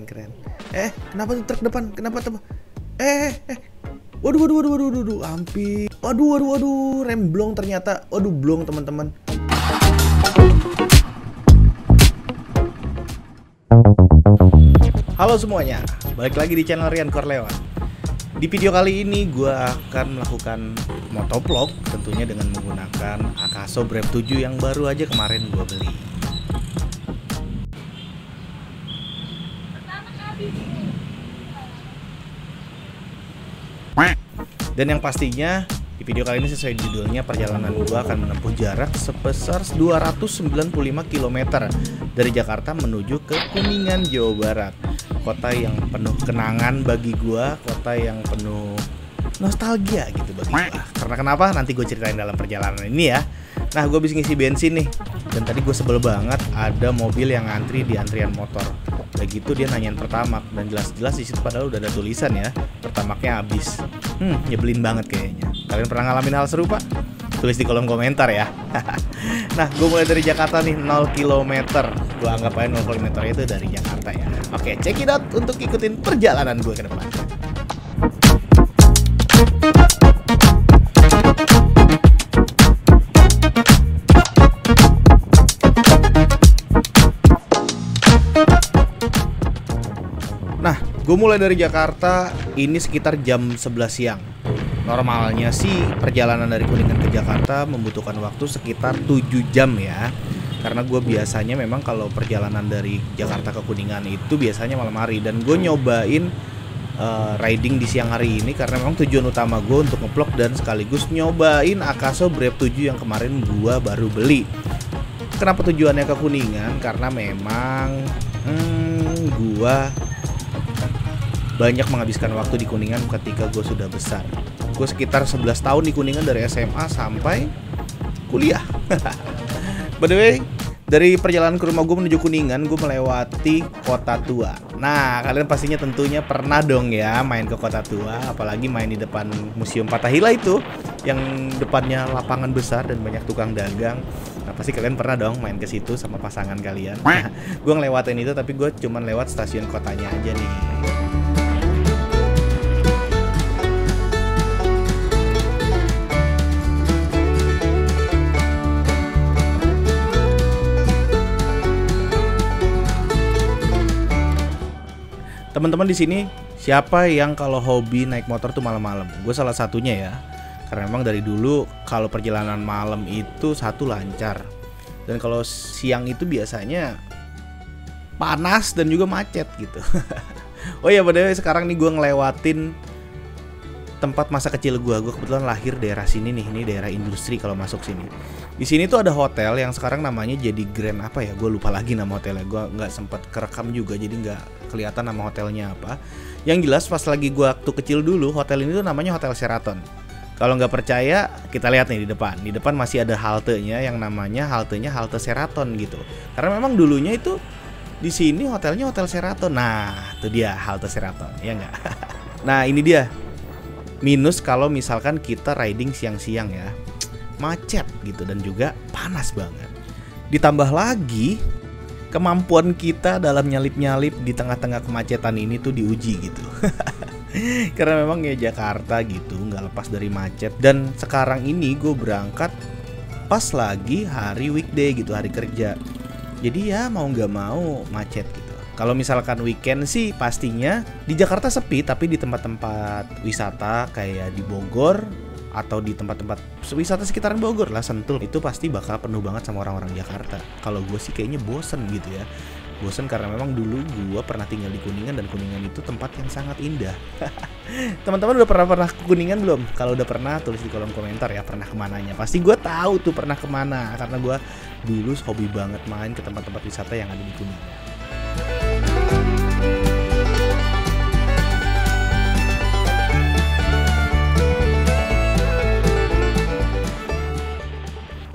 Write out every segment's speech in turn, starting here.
Keren. Kenapa tuh truk depan? Kenapa tuh? Waduh, hampir. Waduh, rem blong ternyata. Waduh, blong teman-teman. Halo semuanya, balik lagi di channel Rian Corleone. Di video kali ini gue akan melakukan motovlog, tentunya dengan menggunakan Akaso Brave 7 yang baru aja kemarin gue beli. Dan yang pastinya di video kali ini sesuai judulnya, perjalanan gue akan menempuh jarak sebesar 295 km dari Jakarta menuju ke Kuningan, Jawa Barat. Kota yang penuh kenangan bagi gue, kota yang penuh nostalgia gitu bagi gue. Karena kenapa? Nanti gue ceritain dalam perjalanan ini ya. Nah, gue habis ngisi bensin nih, dan tadi gue sebel banget ada mobil yang ngantri di antrian motor. Udah gitu dia nanyain Pertamax, dan jelas-jelas di situ padahal udah ada tulisan ya, Pertamaxnya habis. Nyebelin banget kayaknya. Kalian pernah ngalamin hal serupa? Tulis di kolom komentar ya. Nah, gue mulai dari Jakarta nih, 0 km. Gue anggap aja 0 km itu dari Jakarta ya. Oke, check it out untuk ikutin perjalanan gue ke depan. Nah, gue mulai dari Jakarta ini sekitar jam 11 siang. Normalnya sih perjalanan dari Kuningan ke Jakarta membutuhkan waktu sekitar 7 jam ya. Karena gue biasanya memang kalau perjalanan dari Jakarta ke Kuningan itu biasanya malam hari. Dan gue nyobain riding di siang hari ini karena memang tujuan utama gue untuk ngevlog dan sekaligus nyobain Akaso Brave 7 yang kemarin gue baru beli. Kenapa tujuannya ke Kuningan? Karena memang gue banyak menghabiskan waktu di Kuningan ketika gue sudah besar. Gue sekitar 11 tahun di Kuningan dari SMA sampai kuliah. By the way, dari perjalanan ke rumah gue menuju Kuningan, gue melewati Kota Tua. Nah, kalian pastinya tentunya pernah dong ya main ke Kota Tua, apalagi main di depan Museum Fathahillah itu, yang depannya lapangan besar dan banyak tukang dagang. Nah, pasti kalian pernah dong main ke situ sama pasangan kalian. Nah, gue ngelewatin itu, tapi gue cuman lewat stasiun kotanya aja nih. Teman-teman di sini siapa yang kalau hobi naik motor tuh malam-malam? Gue salah satunya ya. Karena memang dari dulu kalau perjalanan malam itu satu lancar. Dan kalau siang itu biasanya panas dan juga macet gitu. Oh iya, padahal sekarang nih gue ngelewatin tempat masa kecil gue. Gue kebetulan lahir daerah sini nih, ini daerah industri kalau masuk sini. Di sini tuh ada hotel yang sekarang namanya jadi Grand apa ya? Gue lupa lagi nama hotelnya. Gue nggak sempat kerekam juga, jadi nggak kelihatan nama hotelnya apa. Yang jelas pas lagi gue waktu kecil dulu, hotel ini tuh namanya Hotel Sheraton. Kalau nggak percaya, kita lihat nih di depan. Di depan masih ada haltenya yang namanya halte Sheraton gitu. Karena memang dulunya itu di sini hotelnya Hotel Sheraton. Nah, itu dia halte Sheraton, ya nggak? Nah, ini dia. Minus kalau misalkan kita riding siang-siang ya, macet gitu dan juga panas banget. Ditambah lagi kemampuan kita dalam nyalip-nyalip di tengah-tengah kemacetan ini tuh diuji gitu. Karena memang ya Jakarta gitu nggak lepas dari macet. Dan sekarang ini gue berangkat pas lagi hari weekday gitu, hari kerja. Jadi ya mau nggak mau macet gitu. Kalau misalkan weekend sih pastinya di Jakarta sepi, tapi di tempat-tempat wisata kayak di Bogor atau di tempat-tempat wisata sekitaran Bogor lah, Sentul, itu pasti bakal penuh banget sama orang-orang Jakarta. Kalau gue sih kayaknya bosen gitu ya. Bosen karena memang dulu gue pernah tinggal di Kuningan dan Kuningan itu tempat yang sangat indah. Teman-teman udah pernah ke Kuningan belum? Kalau udah pernah, tulis di kolom komentar ya pernah kemananya. Pasti gue tahu tuh pernah kemana, karena gue dulu hobi banget main ke tempat-tempat wisata yang ada di Kuningan.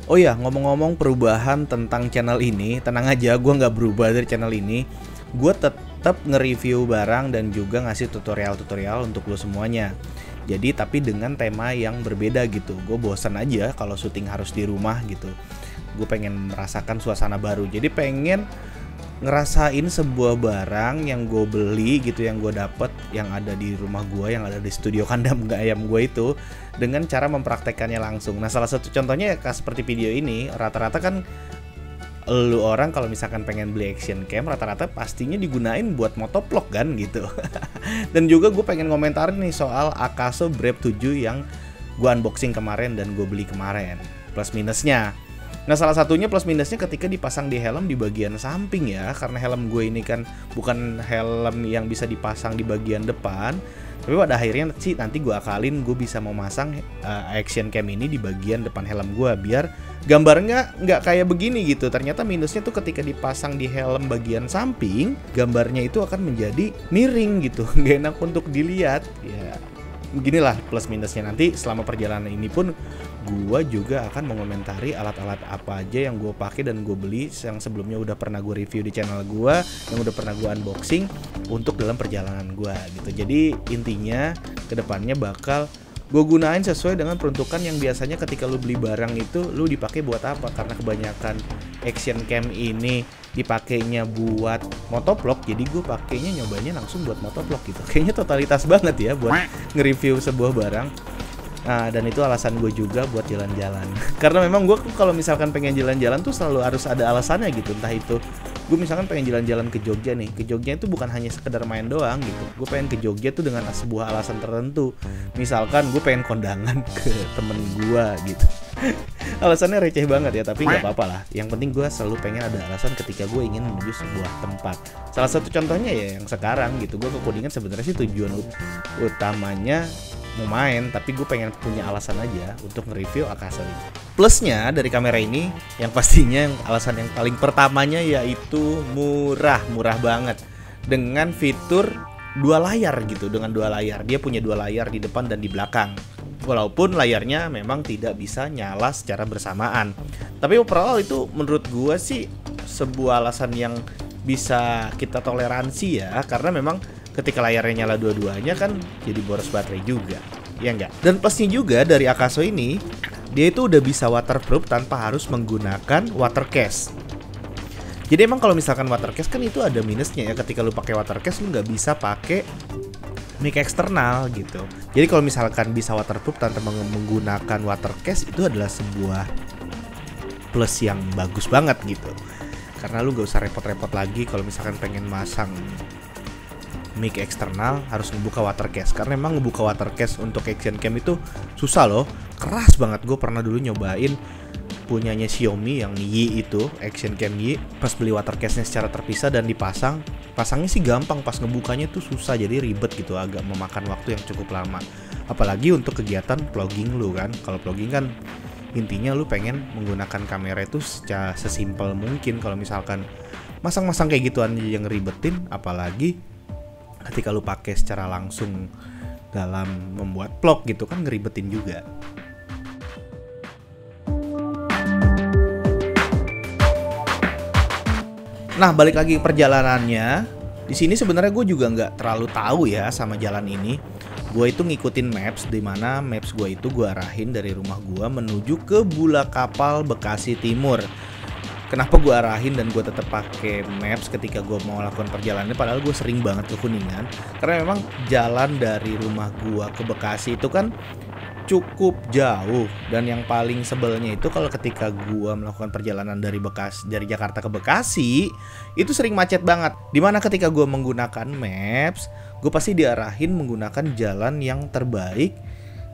Oh ya, ngomong-ngomong perubahan tentang channel ini, tenang aja, gue nggak berubah dari channel ini. Gue tetap nge-review barang dan juga ngasih tutorial-tutorial untuk lo semuanya. Jadi tapi dengan tema yang berbeda gitu. Gue bosan aja kalau syuting harus di rumah gitu. Gue pengen merasakan suasana baru. Jadi pengen ngerasain sebuah barang yang gue beli gitu, yang gue dapet, yang ada di rumah gue, yang ada di studio kandang ayam gue itu, dengan cara mempraktekannya langsung. Nah salah satu contohnya ya seperti video ini, rata-rata kan lu orang kalau misalkan pengen beli action cam rata-rata pastinya digunain buat motovlog kan gitu. Dan juga gue pengen komentarin nih soal Akaso Brave 7 yang gue unboxing kemarin dan gue beli kemarin, plus minusnya. Nah salah satunya plus minusnya ketika dipasang di helm di bagian samping ya, karena helm gue ini kan bukan helm yang bisa dipasang di bagian depan. Tapi pada akhirnya sih nanti gue akalin gue bisa memasang action cam ini di bagian depan helm gue, biar gambarnya nggak kayak begini gitu. Ternyata minusnya tuh ketika dipasang di helm bagian samping, gambarnya itu akan menjadi miring gitu, nggak enak untuk dilihat ya. Beginilah plus minusnya. Nanti selama perjalanan ini pun gue juga akan mengomentari alat-alat apa aja yang gue pakai dan gue beli, yang sebelumnya udah pernah gue review di channel gue, yang udah pernah gue unboxing untuk dalam perjalanan gue gitu. Jadi intinya kedepannya bakal gue gunain sesuai dengan peruntukan yang biasanya ketika lu beli barang itu lu dipakai buat apa. Karena kebanyakan action cam ini dipakainya buat motovlog, jadi gue pakainya nyobanya langsung buat motovlog gitu. Kayaknya totalitas banget ya buat nge-review sebuah barang. Nah, dan itu alasan gue juga buat jalan-jalan. Karena memang gue kalau misalkan pengen jalan-jalan tuh selalu harus ada alasannya gitu. Entah itu gue misalkan pengen jalan-jalan ke Jogja nih. Ke Jogja itu bukan hanya sekedar main doang gitu. Gue pengen ke Jogja tuh dengan sebuah alasan tertentu. Misalkan gue pengen kondangan ke temen gue gitu. Alasannya receh banget ya, tapi nggak apa-apa lah. Yang penting gue selalu pengen ada alasan ketika gue ingin menuju sebuah tempat. Salah satu contohnya ya yang sekarang gitu. Gue ke Kuningan sebenarnya sih tujuan utamanya mau main, tapi gue pengen punya alasan aja untuk nge-review Akaso ini. Plusnya dari kamera ini yang pastinya alasan yang paling pertamanya yaitu murah banget, dengan fitur dua layar gitu. Dengan dua layar, dia punya dua layar di depan dan di belakang. Walaupun layarnya memang tidak bisa nyala secara bersamaan, tapi overall itu menurut gue sih sebuah alasan yang bisa kita toleransi ya, karena memang ketika layarnya nyala dua-duanya kan jadi boros baterai juga, ya enggak? Dan plusnya juga dari Akaso ini, dia itu udah bisa waterproof tanpa harus menggunakan water case. Jadi emang kalau misalkan water case kan itu ada minusnya ya, ketika lu pakai water case lu nggak bisa pakai mic eksternal gitu. Jadi kalau misalkan bisa waterproof tanpa menggunakan water case, itu adalah sebuah plus yang bagus banget gitu. Karena lu gak usah repot-repot lagi kalau misalkan pengen masang mic eksternal harus ngebuka water case. Karena emang ngebuka water case untuk action cam itu susah loh, keras banget. Gue pernah dulu nyobain punyanya Xiaomi yang Yi itu, action cam Yi. Pas beli water case-nya secara terpisah dan pasangnya sih gampang, pas ngebukanya tuh susah, jadi ribet gitu, agak memakan waktu yang cukup lama. Apalagi untuk kegiatan vlogging lu kan. Kalau vlogging kan intinya lu pengen menggunakan kamera itu secara sesimpel mungkin. Kalau misalkan masang-masang kayak gituan yang ngeribetin, apalagi ketika lu pakai secara langsung dalam membuat vlog gitu kan ngeribetin juga. Nah, balik lagi ke perjalanannya. Di sini sebenarnya gue juga nggak terlalu tahu ya sama jalan ini. Gue itu ngikutin maps, di mana maps gue itu gue arahin dari rumah gue menuju ke Bulakapal, Bekasi Timur. Kenapa gue arahin dan gue tetap pakai maps ketika gue mau lakukan perjalanan? Padahal gue sering banget ke Kuningan. Karena memang jalan dari rumah gue ke Bekasi itu kan cukup jauh, dan yang paling sebelnya itu kalau ketika gua melakukan perjalanan dari Jakarta ke Bekasi itu sering macet banget. Dimana ketika gua menggunakan maps, gua pasti diarahin menggunakan jalan yang terbaik,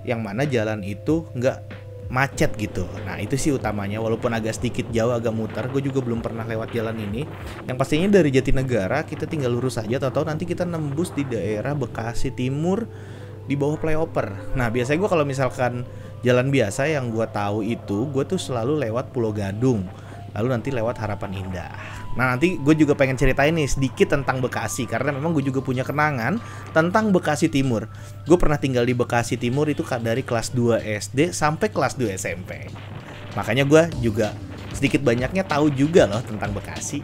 yang mana jalan itu nggak macet gitu. Nah itu sih utamanya, walaupun agak sedikit jauh, agak muter. Gue juga belum pernah lewat jalan ini. Yang pastinya dari Jatinegara kita tinggal lurus aja, atau nanti kita nembus di daerah Bekasi Timur di bawah flyover. Nah biasanya gue kalau misalkan jalan biasa yang gue tahu itu, gue tuh selalu lewat Pulau Gadung, lalu nanti lewat Harapan Indah. Nah nanti gue juga pengen ceritain nih sedikit tentang Bekasi, karena memang gue juga punya kenangan tentang Bekasi Timur. Gue pernah tinggal di Bekasi Timur itu dari kelas 2 SD sampai kelas 2 SMP. Makanya gue juga sedikit banyaknya tahu juga loh tentang Bekasi.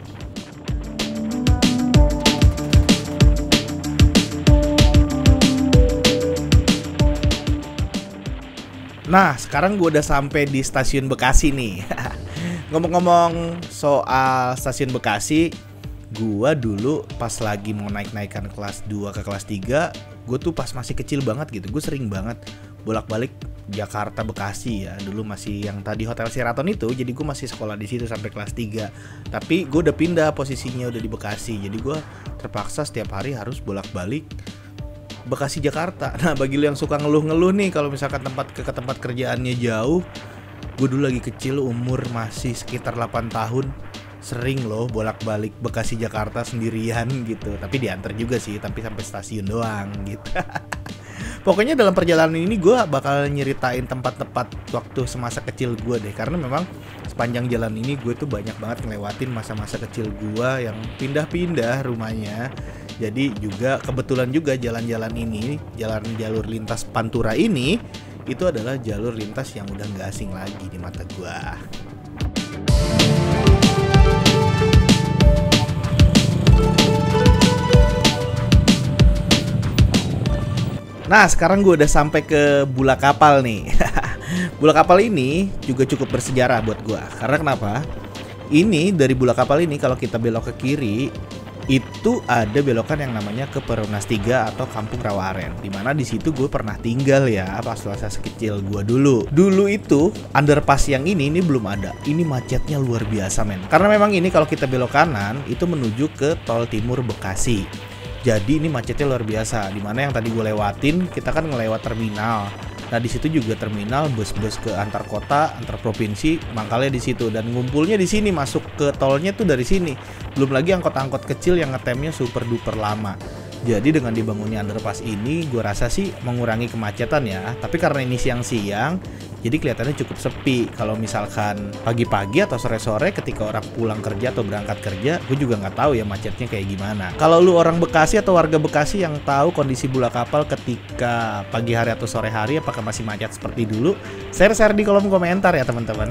Nah, sekarang gue udah sampai di stasiun Bekasi nih. Ngomong-ngomong soal stasiun Bekasi, Gua dulu pas lagi mau naik-naikan kelas 2 ke kelas 3, gue tuh pas masih kecil banget gitu, gue sering banget bolak-balik Jakarta Bekasi ya. Dulu masih yang tadi Hotel Sheraton itu, jadi gue masih sekolah di situ sampai kelas 3. Tapi gue udah pindah posisinya, udah di Bekasi. Jadi gue terpaksa setiap hari harus bolak-balik Bekasi Jakarta. Nah, bagi lu yang suka ngeluh-ngeluh nih kalau misalkan tempat kerjaannya jauh, gue dulu lagi kecil, umur masih sekitar 8 tahun, sering loh bolak-balik Bekasi Jakarta sendirian gitu. Tapi diantar juga sih, tapi sampai stasiun doang gitu. Pokoknya dalam perjalanan ini gue bakal nyeritain tempat-tempat waktu semasa kecil gue deh. Karena memang sepanjang jalan ini gue tuh banyak banget ngelewatin masa-masa kecil gue yang pindah-pindah rumahnya. Jadi juga kebetulan juga jalan-jalan ini, jalan jalur lintas Pantura ini, itu adalah jalur lintas yang udah gak asing lagi di mata gue. Nah, sekarang gue udah sampai ke Bulak Kapal nih. Bulak Kapal ini juga cukup bersejarah buat gue. Karena kenapa? Ini dari Bulak Kapal ini kalau kita belok ke kiri, itu ada belokan yang namanya ke Perumnas 3 atau Kampung Rawaren. Dimana di situ gue pernah tinggal ya pas masa kecil gue dulu. Dulu itu underpass yang ini belum ada. Ini macetnya luar biasa men. Karena memang ini kalau kita belok kanan itu menuju ke Tol Timur Bekasi. Jadi ini macetnya luar biasa. Dimana yang tadi gue lewatin, kita kan ngelewat terminal. Nah di situ juga terminal bus-bus ke antar kota, antar provinsi, mangkalnya di situ dan ngumpulnya di sini, masuk ke tolnya tuh dari sini. Belum lagi angkot-angkot kecil yang ngetemnya super duper lama. Jadi dengan dibangunnya underpass ini, gue rasa sih mengurangi kemacetan ya. Tapi karena ini siang-siang, jadi kelihatannya cukup sepi. Kalau misalkan pagi-pagi atau sore-sore ketika orang pulang kerja atau berangkat kerja, gue juga nggak tahu ya macetnya kayak gimana. Kalau lu orang Bekasi atau warga Bekasi yang tahu kondisi Bulak Kapal ketika pagi hari atau sore hari, apakah masih macet seperti dulu? Share-share di kolom komentar ya teman-teman.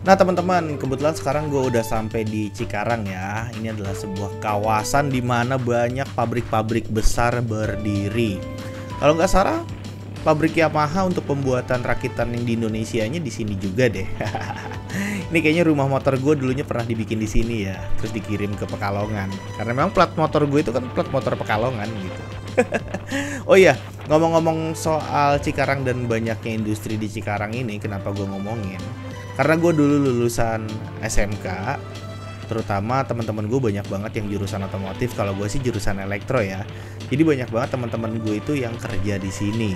Nah teman-teman, kebetulan sekarang gue udah sampai di Cikarang ya. Ini adalah sebuah kawasan di mana banyak pabrik-pabrik besar berdiri. Kalau nggak salah, pabrik Yamaha untuk pembuatan rakitan yang di Indonesianya di sini juga deh. Ini kayaknya rumah motor gue dulunya pernah dibikin di sini ya, terus dikirim ke Pekalongan. Karena memang plat motor gue itu kan plat motor Pekalongan gitu. Oh iya, ngomong-ngomong soal Cikarang dan banyaknya industri di Cikarang ini, kenapa gue ngomongin? Karena gue dulu lulusan SMK, terutama teman-teman gue banyak banget yang jurusan otomotif. Kalau gue sih jurusan elektro ya. Jadi banyak banget teman-teman gue itu yang kerja di sini.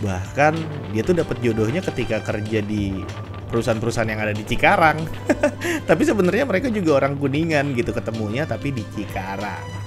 Bahkan dia tuh dapat jodohnya ketika kerja di perusahaan-perusahaan yang ada di Cikarang. Tapi sebenarnya mereka juga orang Kuningan gitu ketemunya, tapi di Cikarang.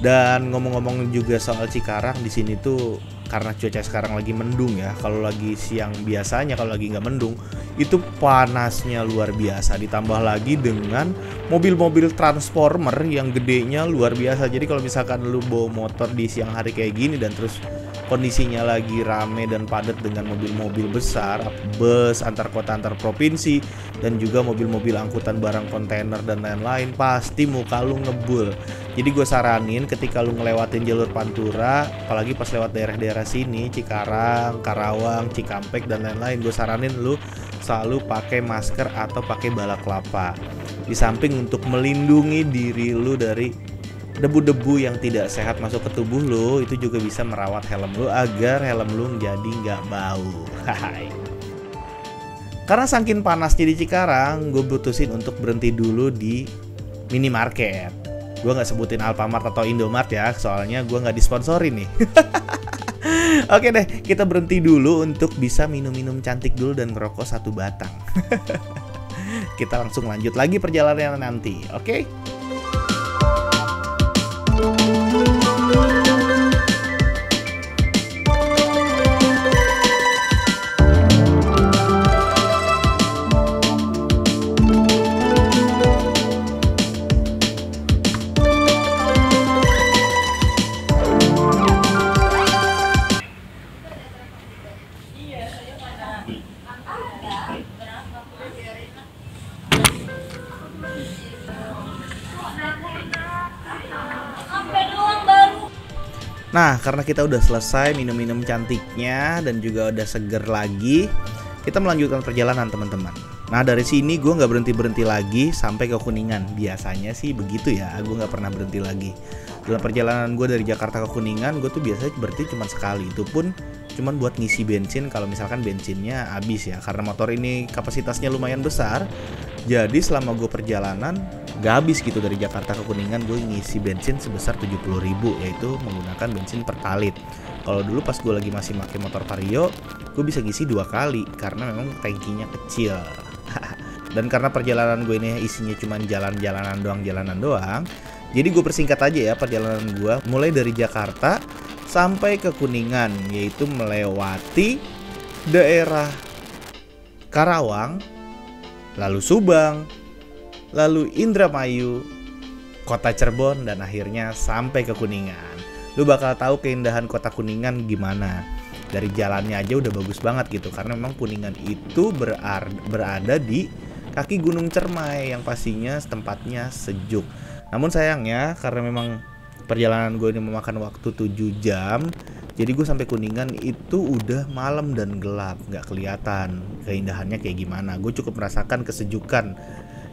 Dan ngomong-ngomong juga soal Cikarang, di sini tuh karena cuaca sekarang lagi mendung ya. Kalau lagi siang biasanya, kalau lagi nggak mendung, itu panasnya luar biasa. Ditambah lagi dengan mobil-mobil transformer yang gedenya luar biasa. Jadi kalau misalkan lu bawa motor di siang hari kayak gini dan terus kondisinya lagi rame dan padat dengan mobil-mobil besar, bus antar kota antar provinsi, dan juga mobil-mobil angkutan barang kontainer dan lain-lain, pasti muka lu ngebul. Jadi gue saranin ketika lu ngelewatin jalur Pantura, apalagi pas lewat daerah-daerah sini, Cikarang, Karawang, Cikampek dan lain-lain, gue saranin lu selalu pakai masker atau pakai balaklava. Di samping untuk melindungi diri lu dari debu-debu yang tidak sehat masuk ke tubuh lu, itu juga bisa merawat helm lu agar helm lu jadi nggak bau. Hai. Karena saking panasnya di Cikarang, gue putusin untuk berhenti dulu di minimarket. Gue nggak sebutin Alfamart atau Indomart ya, soalnya gue nggak disponsorin nih. Oke deh, kita berhenti dulu untuk bisa minum-minum cantik dulu dan ngerokok satu batang. Kita langsung lanjut lagi perjalanan nanti, oke? Nah, karena kita udah selesai minum-minum cantiknya dan juga udah seger lagi, kita melanjutkan perjalanan teman-teman. Nah, dari sini gue nggak berhenti-berhenti lagi sampai ke Kuningan. Biasanya sih begitu ya, gue nggak pernah berhenti lagi. Dalam perjalanan gue dari Jakarta ke Kuningan, gue tuh biasanya berhenti cuma sekali. Itu pun cuma buat ngisi bensin kalau misalkan bensinnya habis ya. Karena motor ini kapasitasnya lumayan besar, jadi selama gue perjalanan gak habis gitu. Dari Jakarta ke Kuningan gue ngisi bensin sebesar 70.000, yaitu menggunakan bensin pertalit. Kalau dulu pas gue lagi masih pakai motor Vario, gue bisa ngisi 2 kali karena memang tangkinya kecil. Dan karena perjalanan gue ini isinya cuma jalanan doang, jadi gue persingkat aja ya perjalanan gue mulai dari Jakarta sampai ke Kuningan, yaitu melewati daerah Karawang, lalu Subang, lalu Indramayu, kota Cirebon, dan akhirnya sampai ke Kuningan. Lu bakal tahu keindahan kota Kuningan gimana. Dari jalannya aja udah bagus banget gitu, karena memang Kuningan itu berada di kaki Gunung Cermai yang pastinya tempatnya sejuk. Namun sayangnya karena memang perjalanan gue ini memakan waktu 7 jam, jadi gue sampai Kuningan itu udah malam dan gelap, nggak kelihatan keindahannya kayak gimana. Gue cukup merasakan kesejukan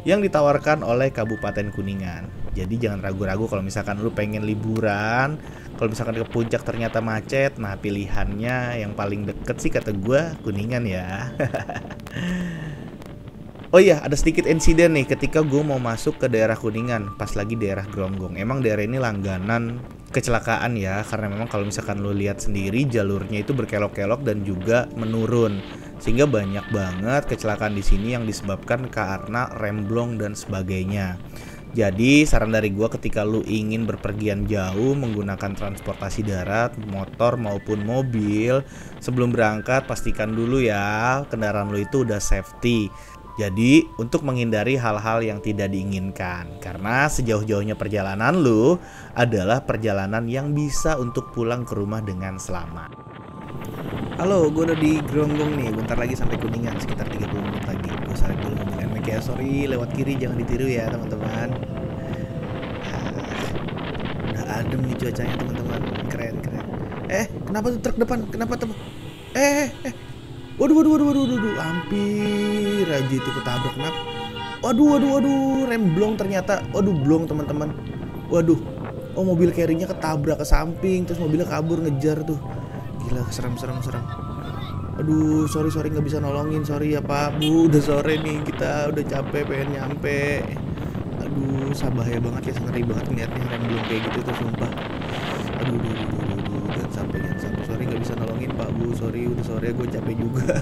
yang ditawarkan oleh Kabupaten Kuningan. Jadi jangan ragu-ragu kalau misalkan lu pengen liburan, kalau misalkan ke puncak ternyata macet, nah pilihannya yang paling deket sih kata gue Kuningan ya. Oh iya, ada sedikit insiden nih ketika gue mau masuk ke daerah Kuningan pas lagi daerah Gronggong. Emang daerah ini langganan kecelakaan ya, karena memang kalau misalkan lo lihat sendiri jalurnya itu berkelok-kelok dan juga menurun, sehingga banyak banget kecelakaan di sini yang disebabkan karena remblong dan sebagainya. Jadi saran dari gue ketika lu ingin berpergian jauh menggunakan transportasi darat, motor maupun mobil, sebelum berangkat pastikan dulu ya kendaraan lu itu udah safety. Jadi untuk menghindari hal-hal yang tidak diinginkan, karena sejauh-jauhnya perjalanan lu adalah perjalanan yang bisa untuk pulang ke rumah dengan selamat. Halo, gue udah di Gronggong nih, bentar lagi sampai Kuningan, sekitar 30 menit lagi. Gue salib dulu mobilnya, ya sorry lewat kiri, jangan ditiru ya teman-teman. Udah adem nih cuacanya teman-teman, keren. Kenapa tuh truk depan? Kenapa tuh? Waduh, hampir aja itu ketabrak. Kenapa? Waduh, remblong ternyata. Waduh, blong teman-teman. Waduh, oh mobil carry-nya ketabrak ke samping, terus mobilnya kabur ngejar tuh. Gila, serem. Aduh, sorry nggak bisa nolongin, sorry ya Pak, Bu, udah sore nih, kita udah capek pengen nyampe. Aduh, bahaya banget ya, ngeri banget ngeliatnya remblong kayak gitu tuh, sumpah. Aduh, jangan sampai, sorry nggak bisa nolongin Pak, Bu, sorry, udah sore, gue capek juga.